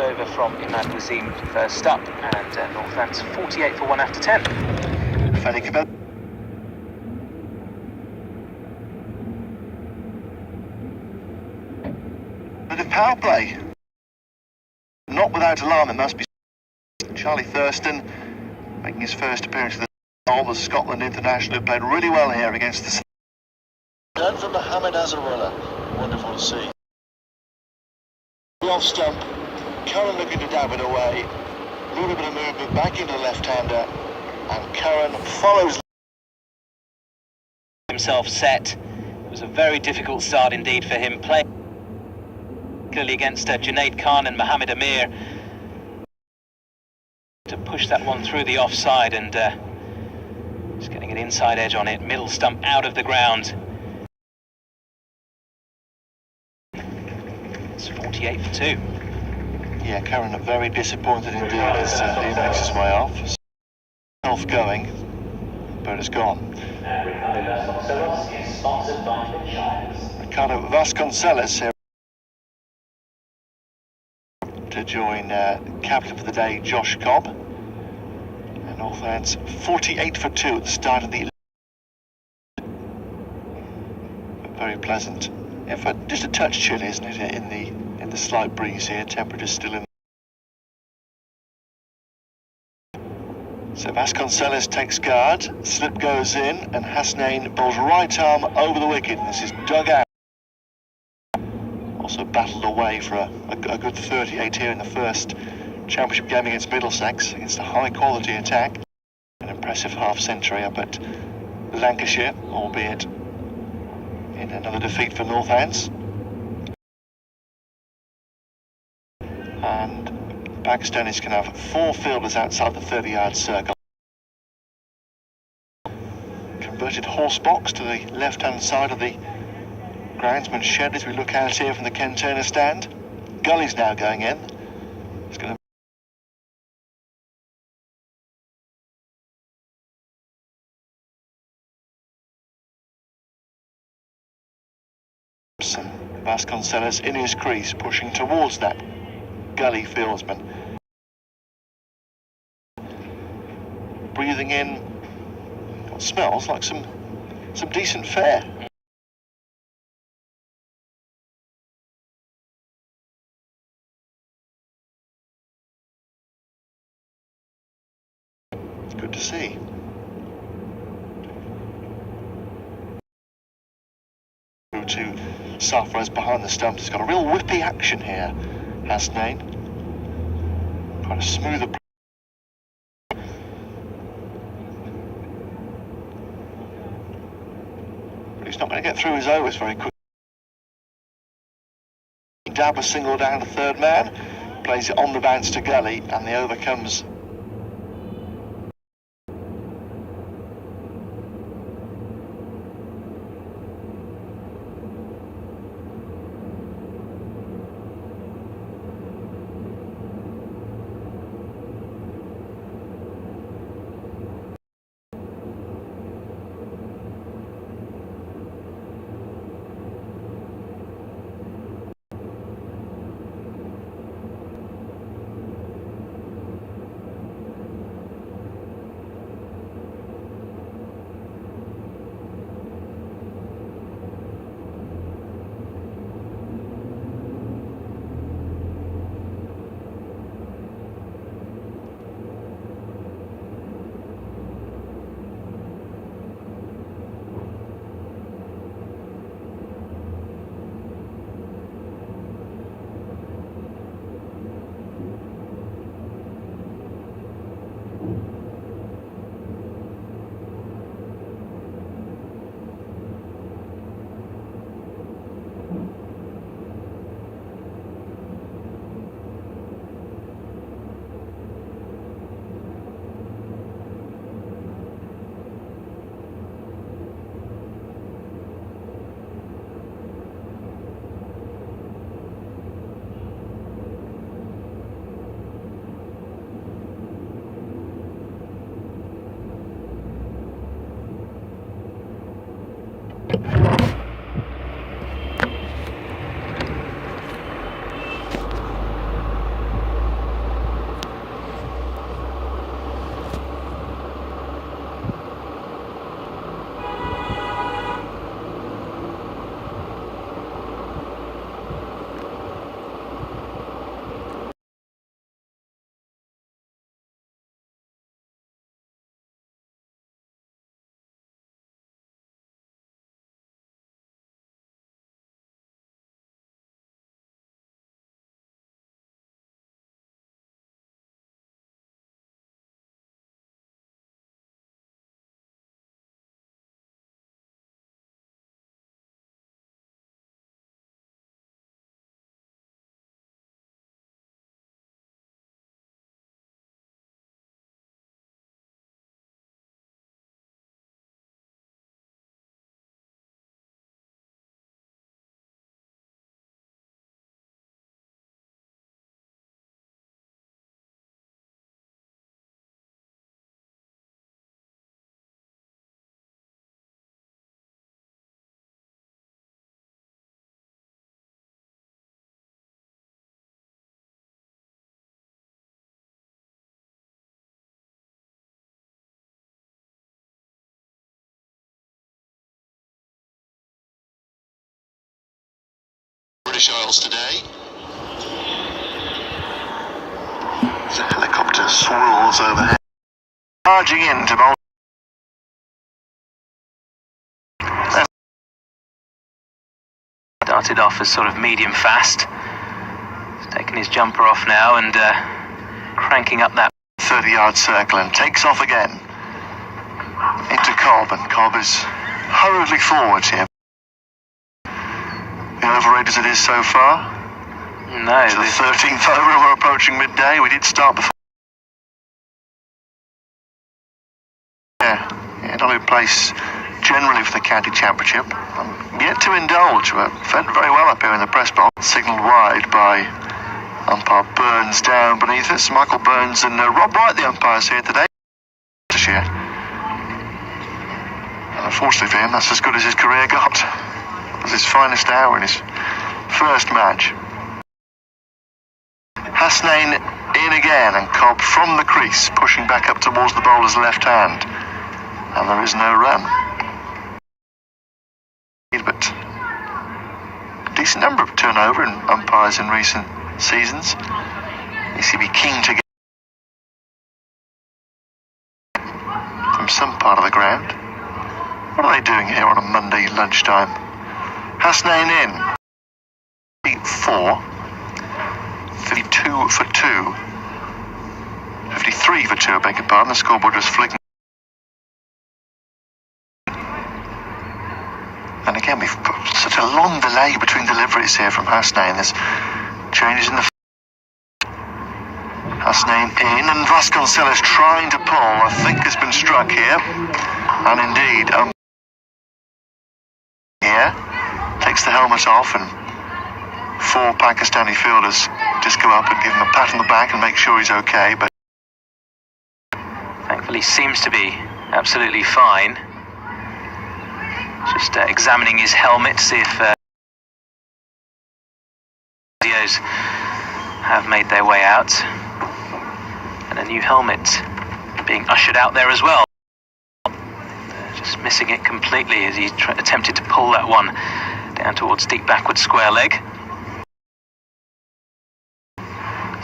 over from Imad Wazim first up, and Northants 48 for 1 after 10. Fanny Cabell. The power play. Not without alarm, it must be. Charlie Thurston making his first appearance for the Scotland international, who played really well here against the... Done from Mohamed Azarullah. Wonderful to see. The off stump. Curran looking to dab it away. A little bit of movement back into the left-hander. And Curran follows. Himself set. It was a very difficult start indeed for him, playing particularly against Junaid Khan and Mohamed Amir, to push that one through the offside, and just getting an inside edge on it, middle stump out of the ground. It's 48 for 2. Yeah, Curran very disappointed indeed as he makes his way off. Self going, but it's gone. Ricardo Vasconcelos here to join captain for the day, Josh Cobb. And Northants 48 for 2 at the start of the... Very pleasant. In fact, just a touch chilly, isn't it, in the slight breeze here. Temperature's still in. So Vasconcelos takes guard, slip goes in, and Hasnain bowls right arm over the wicket. And this is dug out. Also battled away for a good 38 here in the first championship game against Middlesex, against a high quality attack. An impressive half century up at Lancashire, albeit in another defeat for Northants. And Pakistanis can have 4 fielders outside the 30-yard circle. Converted horse box to the left-hand side of the groundsman's shed as we look out here from the Ken Turner stand. Gully's now going in. It's going to... Vasconcelos in his crease, pushing towards that Gully fieldsman. Breathing in what smells like some decent fare. It's good to see. Through to Safraz behind the stumps. He's got a real whippy action here, Hasnain. Trying to smooth it. But he's not going to get through his overs very quickly. Dab a single down to third man, plays it on the bounce to Gully, and the over comes. British Isles today. The helicopter swirls overhead. Charging into bowl. Started off as sort of medium fast. He's taken his jumper off now and cranking up that 30-yard circle and takes off again. Into Cobb, and Cobb is hurriedly forward here. The overrated as it is so far. No, It's the 13th over and we're approaching midday. We did start before. Yeah, not in place generally for the county championship. I'm yet to indulge. We're fed very well up here in the press box. Signalled wide by umpire Burns down beneath us. Michael Burns and Rob Wright, the umpires here today. And unfortunately for him, that's as good as his career got. It was his finest hour in his first match. Hasnain in again, and Cobb from the crease, pushing back up towards the bowler's left hand. And there is no run. But decent number of turnover in umpires in recent seasons. ECB keen to get from some part of the ground. What are they doing here on a Monday lunchtime? Hasnain in. 4. 52 for 2. 53 for 2, I beg your pardon. The scoreboard was flicking. And again, we've put such a long delay between deliveries here from Hasnain. There's changes in the... Hasnain in, and Vasconcelos trying to pull. I think has been struck here. And indeed, here, takes the helmet off, and 4 Pakistani fielders just go up and give him a pat on the back and make sure he's okay. But thankfully seems to be absolutely fine. Just examining his helmet to see if videos have made their way out. And a new helmet being ushered out there as well. Just missing it completely as he attempted to pull that one down towards deep backward square leg.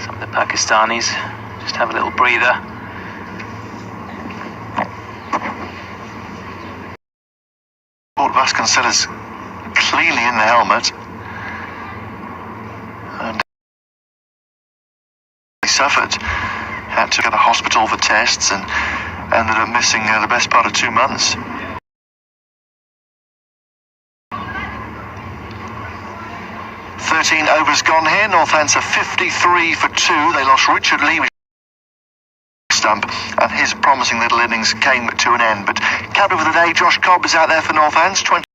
Some of the Pakistanis just have a little breather. Vasconcelos cleanly in the helmet, and he suffered, had to go to hospital for tests and ended up missing the best part of 2 months. "13 overs gone here. Northamptonshire 53 for 2. They lost Richard Lee stump, and his promising little innings came to an end. But captain for the day, Josh Cobb, is out there for Northampton. 20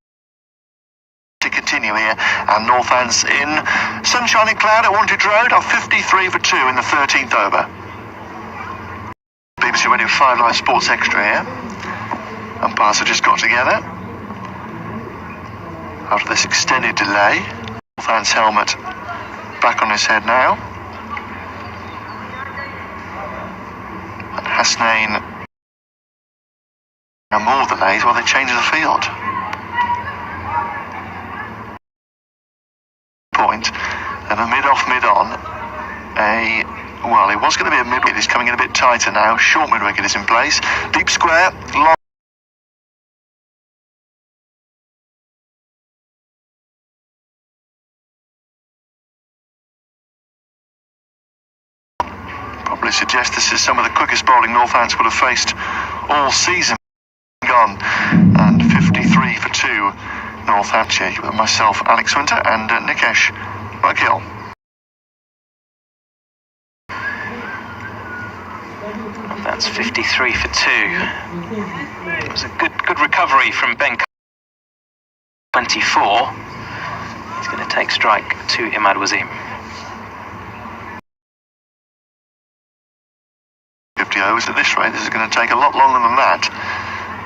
to continue here, and Northampton in sunshiny cloud at Wantage Road are 53 for 2 in the 13th over. BBC Radio 5 Live Sports Extra here. Umpires have just got together after this extended delay. Northampton's helmet back on his head now. And Hasnain now more delays while they change the field. Point, and a mid-off, mid-on. Well, it was going to be a mid-wicket. It's coming in a bit tighter now. Short mid-wicket is in place. Deep square, long. Probably suggest this is some of the quickest bowling Northampton would have faced all season. Gone, and 53 for 2 Northamptonshire, with myself, Alex Winter, and Nikesh Vakil. That's 53 for 2. It was a good recovery from Ben. 24. He's going to take strike to Imad Wasim. 50 overs at this rate. This is going to take a lot longer than that.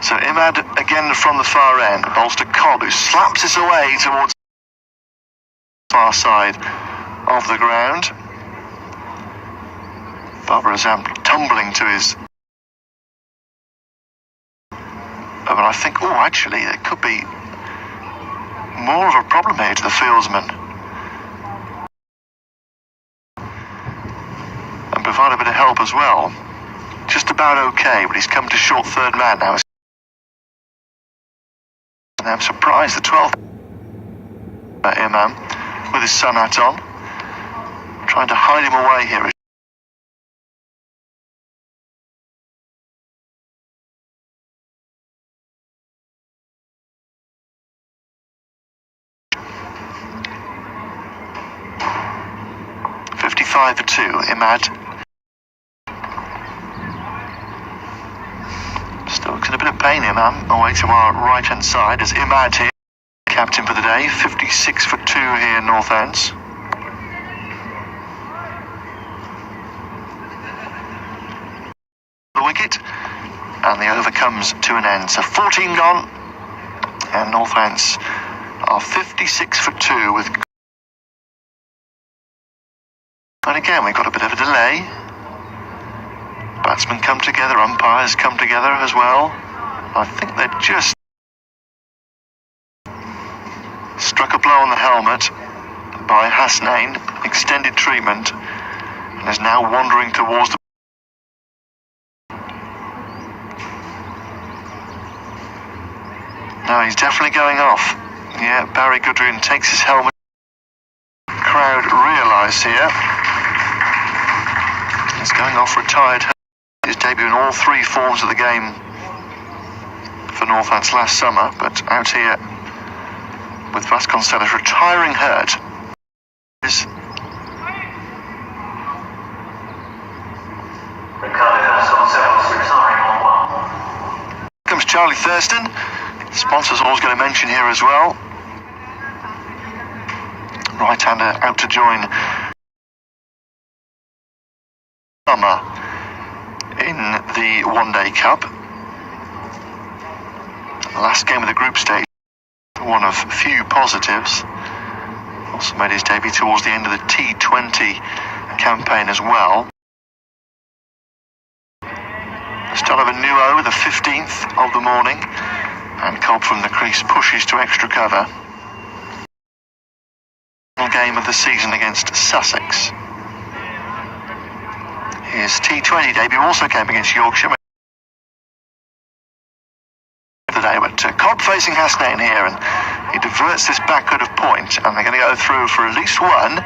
So Imad again from the far end. Bowls to Cobb, who slaps this away towards the far side of the ground. Babar Azam tumbling to his... But I think, actually, there could be more of a problem here to the fieldsman. provide a bit of help as well. Just about okay, but he's come to short third man now. And I'm surprised the 12th Imam with his sun hat on, trying to hide him away here. For 2, Imad. Still in a bit of pain, Imam, away to our right-hand side as Imad here, captain for the day, 56 for 2 here in Northants. The wicket, and the over comes to an end. So 14 gone, and Northants are 56 for 2 with. And again, we've got a bit of a delay. Batsmen come together, umpires come together as well. I think they've just struck a blow on the helmet by Hasnain, extended treatment, and is now wandering towards the. No, he's definitely going off. Yeah, Barry Goodwin takes his helmet. Crowd realise here. He's going off retired. His debut in all 3 forms of the game for Northants last summer, but out here with Vasconcelos retiring hurt. Ricardo Vasconcelos retiring on 1. Comes Charlie Thurston. Sponsors always going to mention here as well. Right-hander out to join Summer in the One-Day Cup. Last game of the group stage, one of few positives. Also made his debut towards the end of the T20 campaign as well. Start of a new over, the 15th of the morning, and Cobb from the crease pushes to extra cover. Final game of the season against Sussex. His T20 debut also came against Yorkshire today, but Cobb facing Hasnain here, and he diverts this backward of point, and they're going to go through for at least one.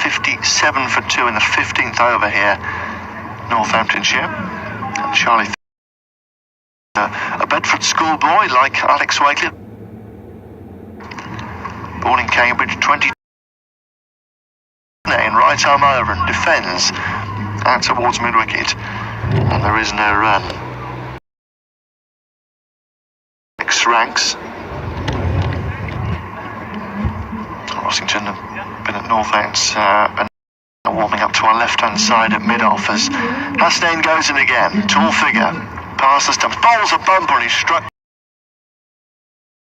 57 for 2 in the 15th over here, Northamptonshire. And Charlie, a Bedford schoolboy like Alex Wakely, born in Cambridge, 20, in right arm over and defends out towards mid-wicket, and there is no run. X ranks. Rossington have been at Northants and warming up to our left-hand side at mid-off as Hasnain goes in again. Tall figure, past the stumps, bowls a bumper, and he's struck.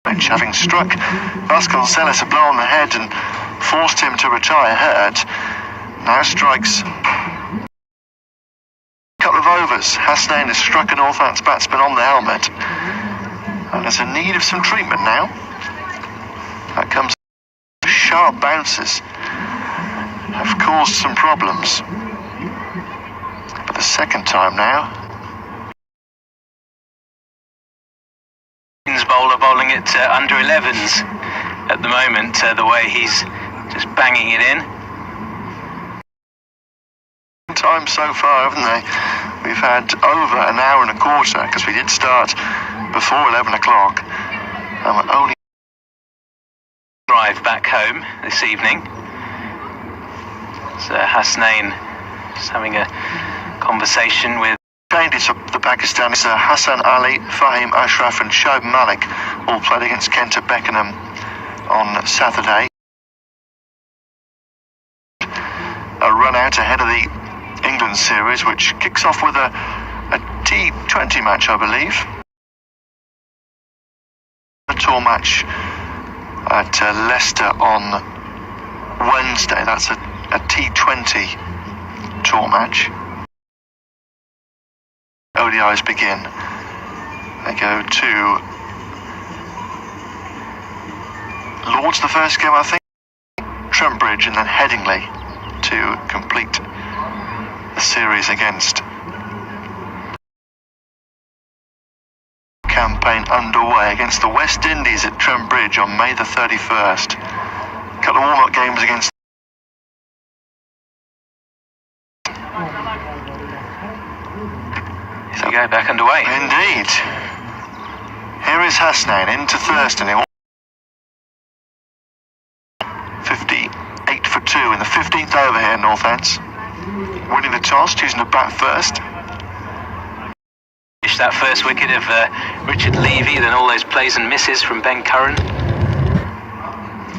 Having struck Vasconcelos a blow on the head and forced him to retire hurt, now strikes a couple of overs. Hasnain has struck a Northants batsman on the helmet, and there's in need of some treatment now. That comes. Sharp bounces have caused some problems, but the second time now. Bowler bowling it under 11s at the moment, the way he's just banging it in. Time so far, haven't they? We've had over an hour and a quarter because we did start before 11 o'clock, and we're only Drive back home this evening. So Hasnain just having a conversation with It's the Pakistanis, Hassan Ali, Fahim Ashraf and Shoaib Malik all played against Kent at Beckenham on Saturday. A run out ahead of the England series, which kicks off with a T20 match, I believe. A tour match at Leicester on Wednesday. That's a T20 tour match. ODIs begin They go to Lords the first game, I think, Trent and then Headingley to complete the series against campaign underway against the West Indies at Trent Bridge on May the 31st. A couple of warm-up games against So we go back underway. Indeed. Here is Hasnain into Thurston. 58 for 2 in the 15th over here, Northants. Winning the toss, choosing to bat first. That first wicket of Richard Levy, then all those plays and misses from Ben Curran.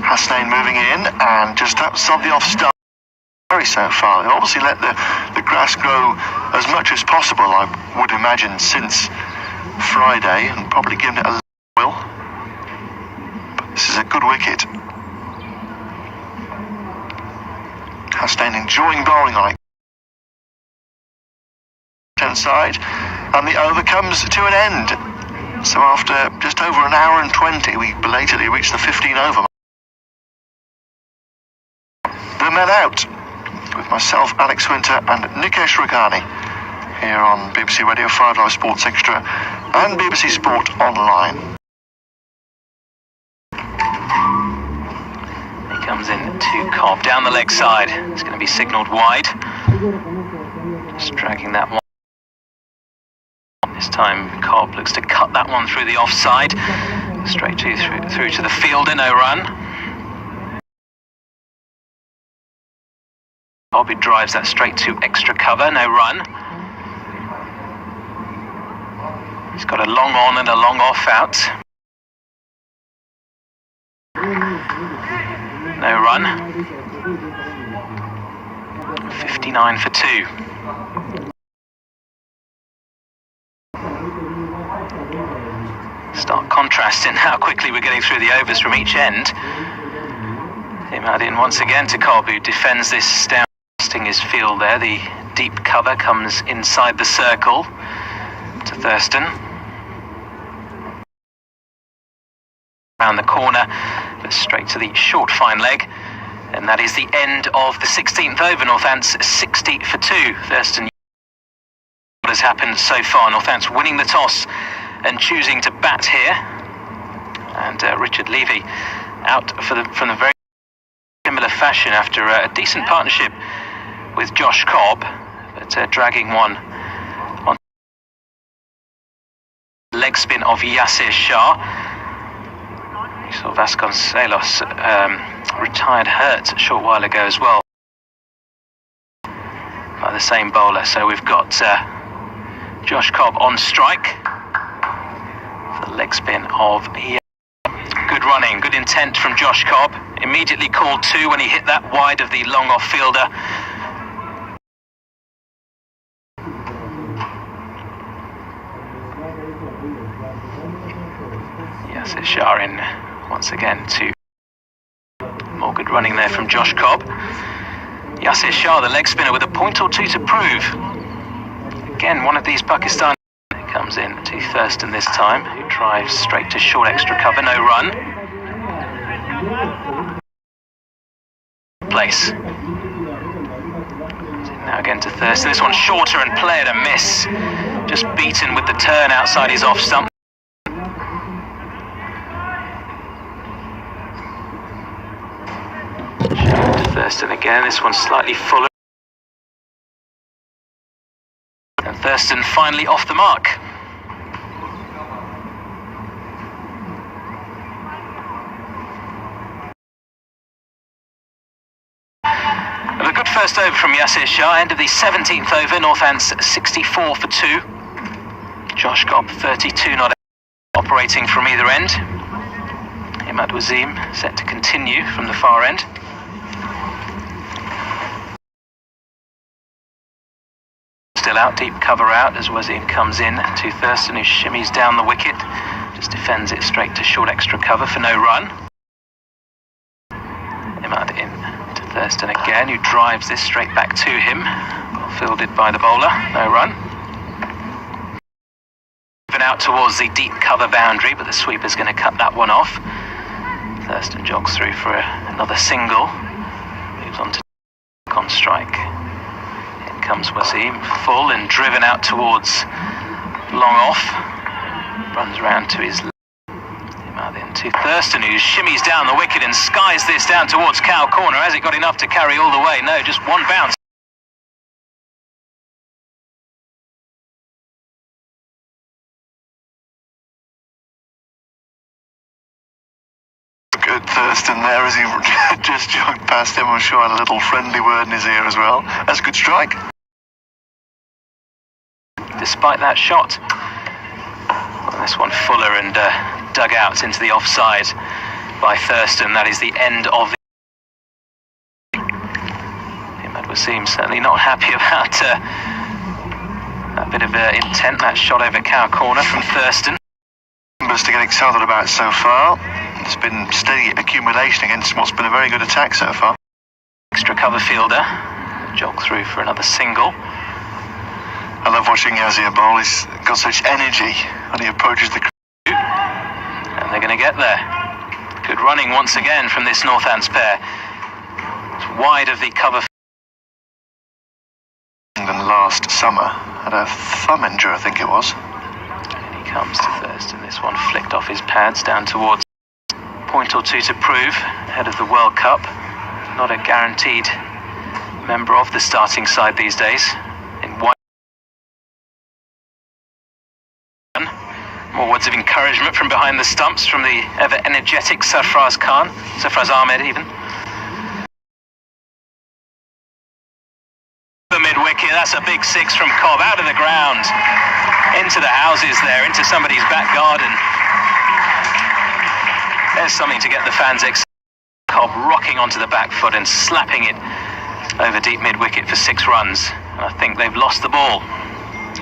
Hasnain moving in and just outside the off-stump so far. They obviously let the grass grow as much as possible, I would imagine, since Friday, and probably given it a will. But this is a good wicket. Hasnain enjoying bowling on it. Side, and the over comes to an end. So after just over an hour and 20, we belatedly reached the 15 over. The men out with myself, Alex Winter, and Nikesh Raghani here on BBC Radio 5 Live Sports Extra and BBC Sport Online. He comes in to Cobb down the leg side. It's going to be signalled wide. Just dragging that one. This time Cobb looks to cut that one through the offside, straight through to the fielder, no run. Bobby drives that straight to extra cover, no run. He's got a long on and a long off out. No run. 59 for 2. Start contrasting how quickly we're getting through the overs from each end. Him out in once again to Cobb, who defends this down, resting his field there. The deep cover comes inside the circle to Thurston. Around the corner, but straight to the short fine leg. And that is the end of the 16th over. Northants 60 for 2. Thurston. What has happened so far? Northants winning the toss and choosing to bat here, and Richard Levy out from the very similar fashion after a decent partnership with Josh Cobb, but dragging one on leg spin of Yasir Shah. We saw Vasconcelos retired hurt a short while ago as well by the same bowler, so we've got Josh Cobb on strike. The leg spin of good running, good intent from Josh Cobb. Immediately called 2 when he hit that wide of the long off fielder. Yasir Shah in once again to more good running there from Josh Cobb. Yasir Shah, the leg spinner, with a point or two to prove. Again, one of these Pakistani comes in to Thurston this time, who drives straight to short extra cover, no run. Place. Now again to Thurston. This one shorter and played a miss. Just beaten with the turn outside his off stump. To Thurston again. This one slightly fuller. And Thurston finally off the mark. A good first over from Yasir Shah. End of the 17th over. Northants 64 for 2. Josh Cobb 32 not operating from either end. Imad Wasim set to continue from the far end. Still out, deep cover out as Wasim comes in to Thurston, who shimmies down the wicket. Just defends it straight to short extra cover for no run. Imad in to Thurston again, who drives this straight back to him. Well fielded by the bowler, no run. Even out. out towards the deep cover boundary, but the sweeper's going to cut that one off. Thurston jogs through for another single. Moves on to on strike. In comes Wasim, full and driven out towards long off. Runs round to his left. Then to Thurston, who shimmies down the wicket and skies this down towards Cow Corner. Has it got enough to carry all the way? No, just one bounce. Good Thurston there as he just jogged past him. I'm sure had a little friendly word in his ear as well. That's a good strike. Despite that shot. This one fuller and dug out into the offside by Thurston. That is the end of the... Imad Wasim certainly not happy about that bit of intent, that shot over Cow Corner from Thurston. Numbers to get excited about so far. There's been steady accumulation against what's been a very good attack so far. Extra cover fielder, jog through for another single. I love watching Yazir bowl. He's got such energy when he approaches the crew. And they're going to get there. Good running once again from this Northants pair. It's wide of the cover. England last summer had a thumb injury, I think it was. And he comes to Thurston. This one flicked off his pads down towards point or two to prove ahead of the World Cup. Not a guaranteed member of the starting side these days. In white. More words of encouragement from behind the stumps from the ever-energetic Sarfraz Ahmed even. The mid-wicket, that's a big six from Cobb, out of the ground, into the houses there, into somebody's back garden. There's something to get the fans excited. Cobb rocking onto the back foot and slapping it over deep mid-wicket for 6 runs. And I think they've lost the ball.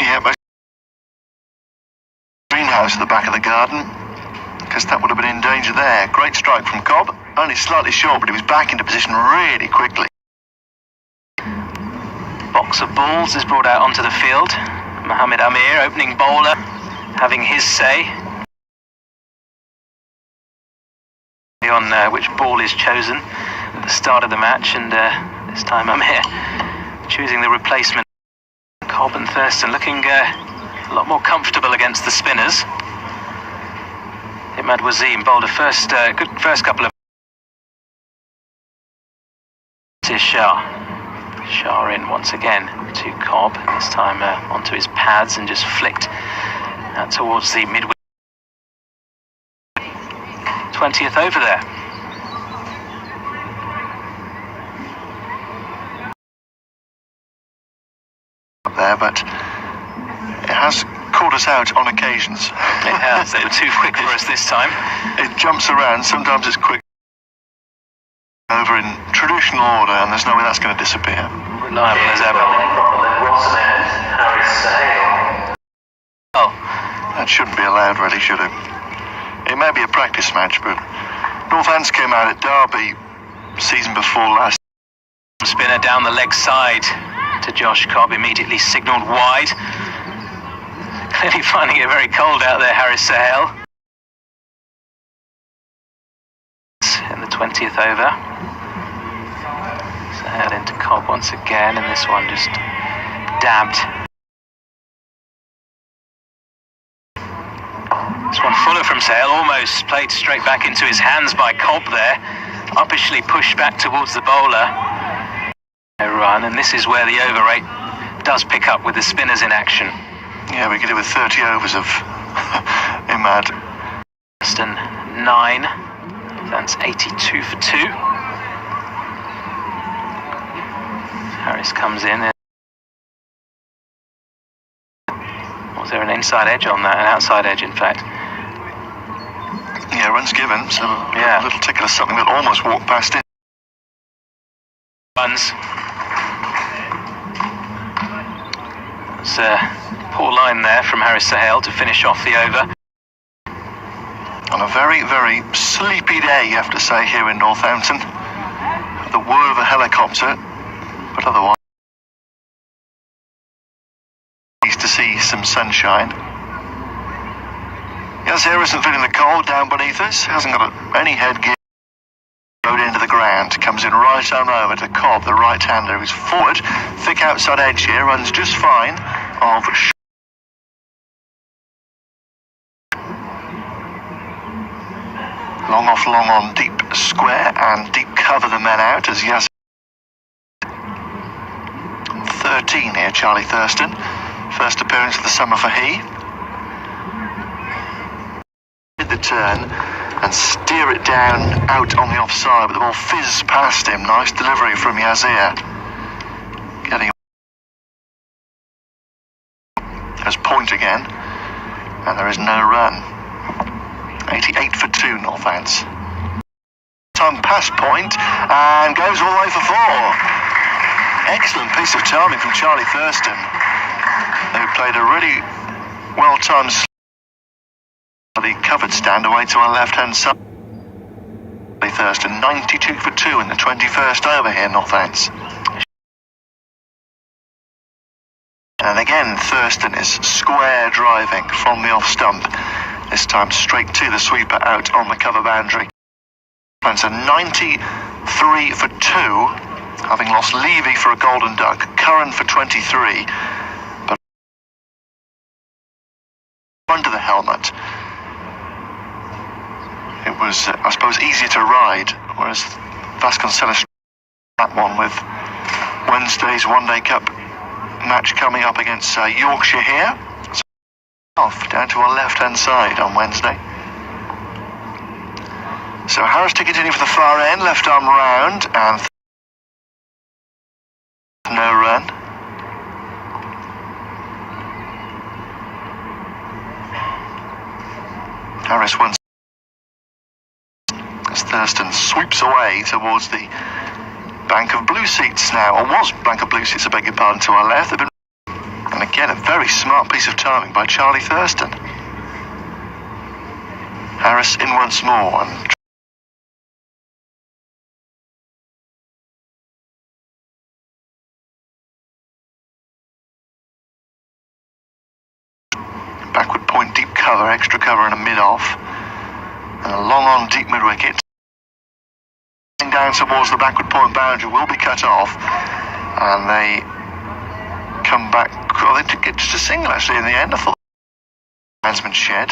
Yeah, but greenhouse at the back of the garden, because that would have been in danger there. Great strike from Cobb, only slightly short, but he was back into position really quickly. Box of balls is brought out onto the field. Mohammed Amir, opening bowler, having his say on which ball is chosen at the start of the match, and this time Amir choosing the replacement. Cobb and Thurston looking a lot more comfortable against the spinners. Imad Wasim bowled a good first couple of... It is Shah in once again to Cobb, this time onto his pads and just flicked out towards the mid 20th over there. Up there, but it has caught us out on occasions. It has. They were too quick for us this time. It jumps around, sometimes it's quick over in traditional order, and there's no way that's going to disappear. Reliable as ever. Oh, that shouldn't be allowed, really, should it? It may be a practice match, but Northants came out at Derby season before last. Spinner down the leg side to Josh Cobb, immediately signalled wide. Clearly finding it very cold out there, Haris Sahel. In the 20th over. Sahel into Cobb once again, and this one just dabbed. This one fuller from Sahel, almost played straight back into his hands by Cobb there. Uppishly pushed back towards the bowler. No run, and this is where the over rate does pick up with the spinners in action. Yeah, we get it with 30 overs of Imad. 9. That's 82 for 2. Harris comes in. Was there an inside edge on that? An outside edge, in fact. Yeah, runs given, so yeah. A little ticket of something that almost walked past it. Runs. It's a poor line there from Haris Sahel to finish off the over. On a very, very sleepy day, you have to say, here in Northampton. The whir of a helicopter, but otherwise, pleased to see some sunshine. Yazir isn't feeling the cold down beneath us, hasn't got any headgear. Rode into the ground, comes in right arm over to Cobb, the right-hander, who's forward, thick outside edge here, runs just fine, of long off long on deep square and deep cover the men out as Yazir 13 here, Charlie Thurston, first appearance of the summer for he. The turn and steer it down out on the offside, but the ball fizzed past him. Nice delivery from Yazir. Getting as point again, and there is no run. 88 for 2, Northants. Time past point and goes all the way for 4. Excellent piece of timing from Charlie Thurston, who played a really well-timed the covered stand away to our left-hand side. Thurston 92 for 2 in the 21st over here, Northants. And again, Thurston is square driving from the off stump. This time straight to the sweeper out on the cover boundary. That's a 93 for 2, having lost Levy for a golden duck, Curran for 23, but under the helmet. It was, I suppose, easier to ride, whereas Vasconcelos that one with Wednesday's One Day Cup match coming up against Yorkshire here. So off down to our left-hand side on Wednesday. So Harris to continue for the far end, left arm round, and no run. Harris wins. As Thurston sweeps away towards the bank of blue seats now, or was bank of blue seats, I beg your pardon, to our left. And again, a very smart piece of timing by Charlie Thurston. Harris in once more, and backward point, deep cover, extra cover and a mid-off. And a long on deep mid-wicket. Down towards the backward point boundary will be cut off. And they come back. Well, they did get just a single actually in the end. I thought management shed.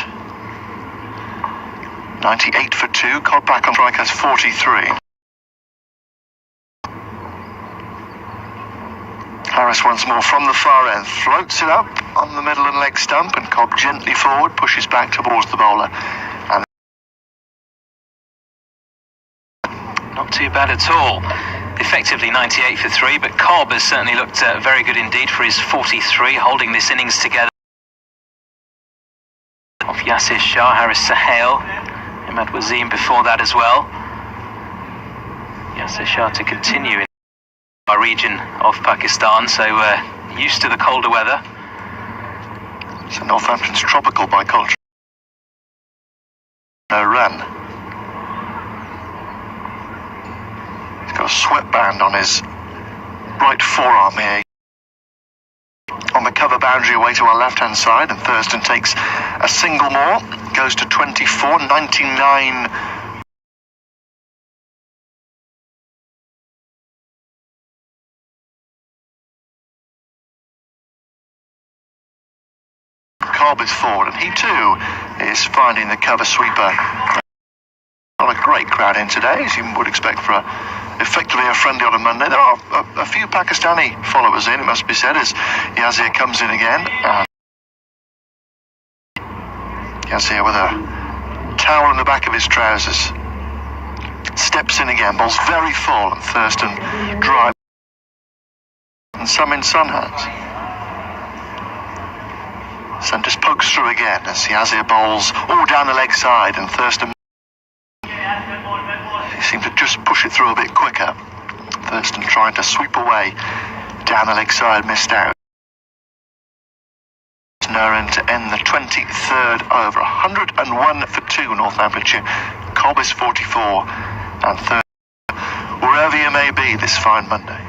98 for 2. Cobb back on strike has 43. Harris once more from the far end. Floats it up on the middle and leg stump. And Cobb gently forward, pushes back towards the bowler. Not too bad at all. Effectively 98 for 3, but Cobb has certainly looked very good indeed for his 43, holding this innings together. Off Yasir Shah, Haris Sahel, Imad Wazeem before that as well. Yasir Shah to continue in our region of Pakistan, so used to the colder weather. So Northampton's tropical by culture. No run. Got a sweatband on his right forearm here. On the cover boundary away to our left-hand side, and Thurston takes a single more, goes to 24, 99. Cobb is forward, and he too is finding the cover sweeper. Not a great crowd in today, as you would expect for effectively a friendly on a Monday. There are a few Pakistani followers in, it must be said, as Yazir comes in again. Yazir with a towel in the back of his trousers. Steps in again, ball's very full, and Thurston drives. And some in sun hats. Sun just pokes through again as Yazir bowls all down the leg side, and Thurston seemed to just push it through a bit quicker. Thurston trying to sweep away down the leg side, missed out. Naran to end the 23rd over. 101 for 2, Northamptonshire. Cobb is 44, and third, wherever you may be this fine Monday.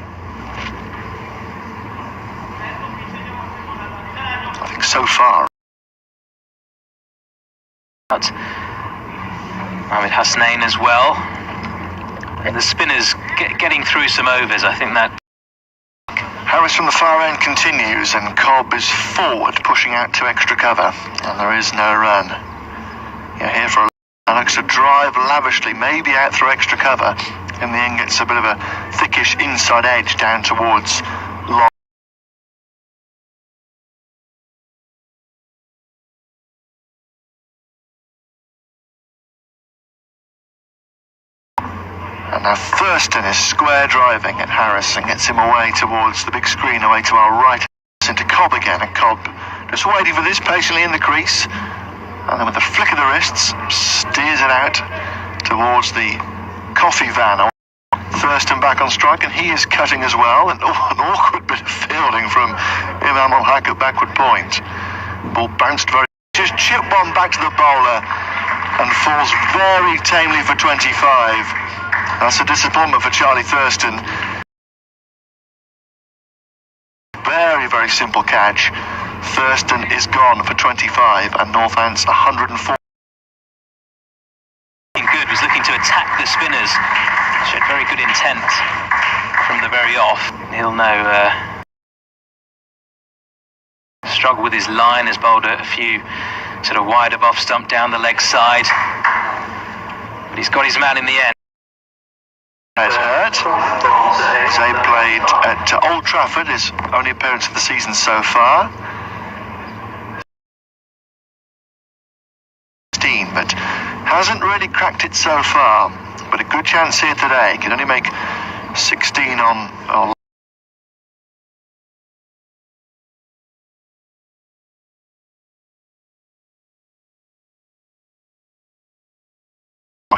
I think so far Mohamed Hasnain as well. And the spinners getting through some overs. I think that Harris from the far end continues, and Cobb is forward, pushing out to extra cover, and there is no run. You're here for Alex to drive lavishly, maybe out through extra cover. In the end, gets a bit of a thickish inside edge down towards long. And now Thurston is square driving at Harris and gets him away towards the big screen, away to our right, into Cobb again, and Cobb just waiting for this patiently in the crease, and then with a flick of the wrists steers it out towards the coffee van. Thurston back on strike, and he is cutting as well, and an awkward bit of fielding from Imam al-Haq at backward point. Ball bounced very, just chip one back to the bowler and falls very tamely for 25. That's a disappointment for Charlie Thurston. Very, very simple catch. Thurston is gone for 25, and Northants 104. Good, was looking to attack the spinners. Showed very good intent from the very off. He'll now struggle with his line, has bowled a few sort of wide of off stump down the leg side. But he's got his man in the end. Has hurt. Zaid played at Old Trafford, his only appearance of the season so far. But hasn't really cracked it so far. But a good chance here today. Can only make 16 on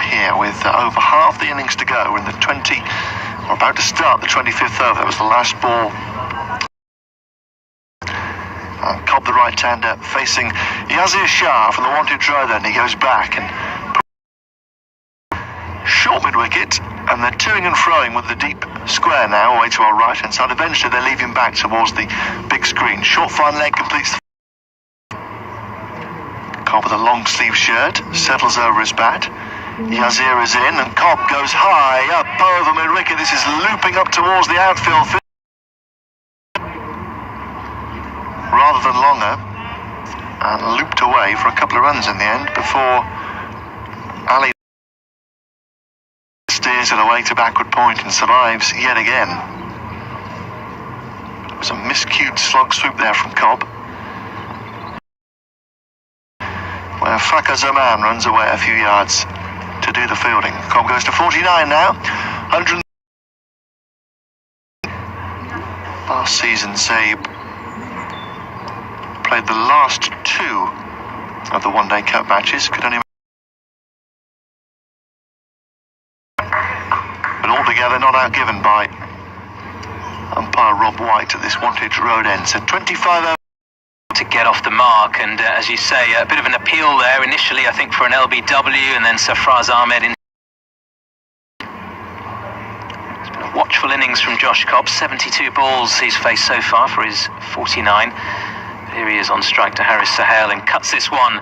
here with over half the innings to go. We're in the 20, we're about to start the 25th over. That was the last ball. Cobb, the right-hander, facing Yazir Shah from the wanted throw. Then he goes back and short mid-wicket, and they're toing and froing with the deep square now away to our right-hand side. Eventually they leave him back towards the big screen. Short fine leg completes the Cobb with a long sleeve shirt, settles over his bat. Yazir is in, and Cobb goes high up over mid-wicket. This is looping up towards the outfield field rather than longer, and looped away for a couple of runs in the end before Ali steers it away to backward point and survives yet again. It was a miscued slog swoop there from Cobb, where Fakhar Zaman runs away a few yards to do the fielding. Cobb goes to 49 now. 100. Last season, Zaid played the last two of the one-day cup matches. Could only, but altogether not outgiven by umpire Rob White at this Wantage Road end. So 25 over. To get off the mark, and as you say, a bit of an appeal there initially, I think, for an LBW, and then Sarfraz Ahmed in. It's been a watchful innings from Josh Cobb. 72 balls he's faced so far for his 49. Here he is on strike to Haris Sohail and cuts this one.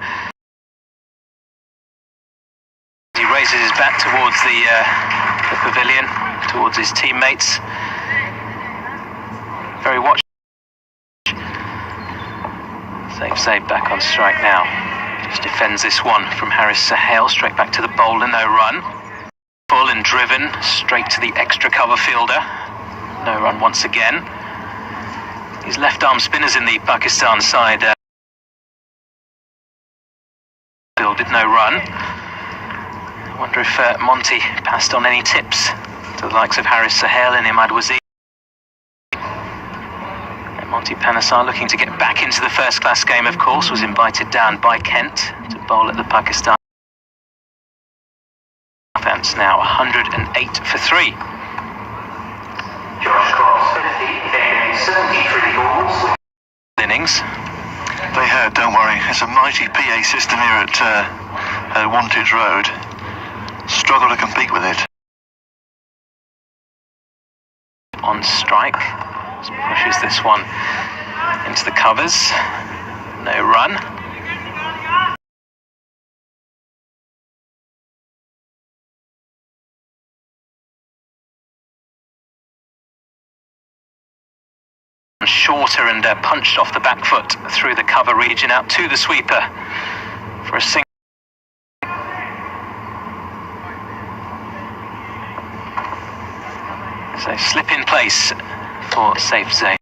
He raises his bat towards the pavilion, towards his teammates. Very watchful. Zaid back on strike now. Just defends this one from Haris Sohail, straight back to the bowler, no run. Full and driven, straight to the extra cover fielder. No run once again. His left arm spinners in the Pakistan side fielded, no run. I wonder if Monty passed on any tips to the likes of Haris Sohail and Imad Wazir. Monty Panesar, looking to get back into the first-class game, of course, was invited down by Kent to bowl at the Pakistan. Offence now 108 for 3. Josh Cobb's 73 balls. Innings. They heard, don't worry. It's a mighty PA system here at Wantage Road. Struggle to compete with it. On strike. Pushes this one into the covers. No run. much shorter and punched off the back foot through the cover region out to the sweeper for a single. So slip in place for safe zone.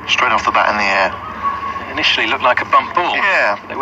Straight off the bat in the air. Initially looked like a bump ball. Yeah.